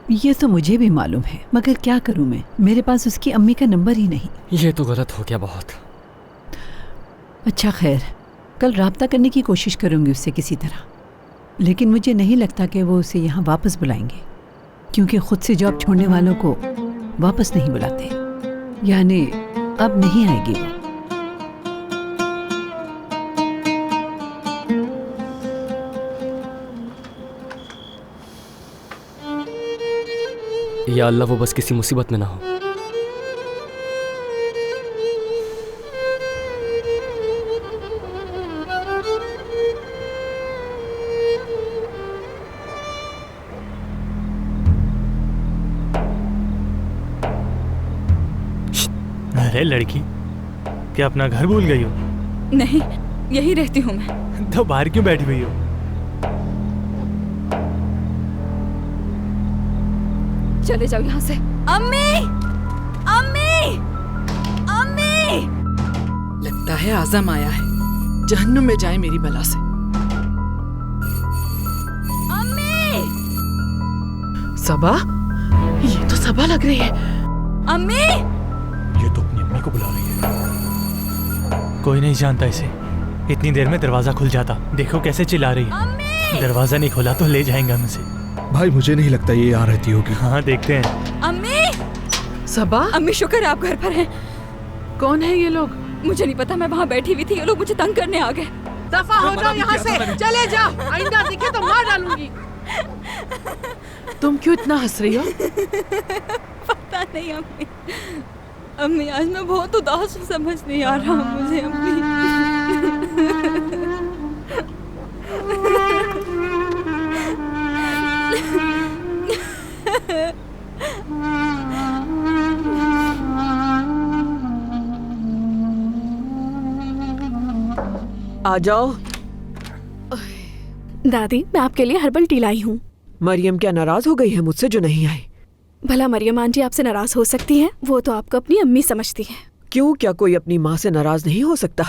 ये तो मुझे भी मालूम है, मगर क्या करूं मैं, मेरे पास उसकी अम्मी का नंबर ही नहीं। ये तो गलत हो गया बहुत। अच्छा खैर, कल राब्ता करने की कोशिश करूंगी उससे किसी तरह, लेकिन मुझे नहीं लगता कि वो उसे यहाँ वापस बुलाएंगे, क्योंकि खुद से जॉब छोड़ने वालों को वापस नहीं बुलाते। यानी अब नहीं आएगी वो। या अल्लाह वो बस किसी मुसीबत में ना हो। अरे लड़की, क्या अपना घर भूल गई हो? नहीं, यही रहती हूँ मैं। तो बाहर क्यों बैठी हुई हो? चले जाओ यहाँ से। अम्मी, अम्मी, अम्मी! लगता है आज़म आया है, जहन्नुम में जाए मेरी बला से। अम्मी! सबा, ये तो सबा लग रही है। अम्मी! ये तो अपनी अम्मी को बुला रही है। कोई नहीं जानता इसे, इतनी देर में दरवाजा खुल जाता। देखो कैसे चिल्ला रही है। अम्मी! दरवाजा नहीं खोला तो ले जाएंगे हम इसे। भाई मुझे नहीं लगता ये यहाँ रहती होगी। हाँ देखते हैं। अम्मी! सबा, अम्मी शुक्र है आप घर पर हैं। कौन है ये लोग? मुझे नहीं पता, मैं वहाँ बैठी हुई थी, ये लोग मुझे तंग करने आ गए। दफा हो जाओ यहाँ से, चले जाओ, आइंदा दिखे तो मार डालूंगी। तुम क्यों इतना हंस रही हो? पता नहीं अम्मी, अम्मी आज मैं बहुत उदास हूँ, समझ नहीं आ रहा मुझे अम्मी। आ जाओ। दादी, मैं आपके लिए हर्बल टी लाई हूँ। मरियम क्या नाराज हो गई है मुझसे जो नहीं आई? भला मरियम आंटी आपसे नाराज हो सकती हैं? वो तो आपको अपनी अम्मी समझती हैं। क्यों, क्या कोई अपनी माँ से नाराज नहीं हो सकता?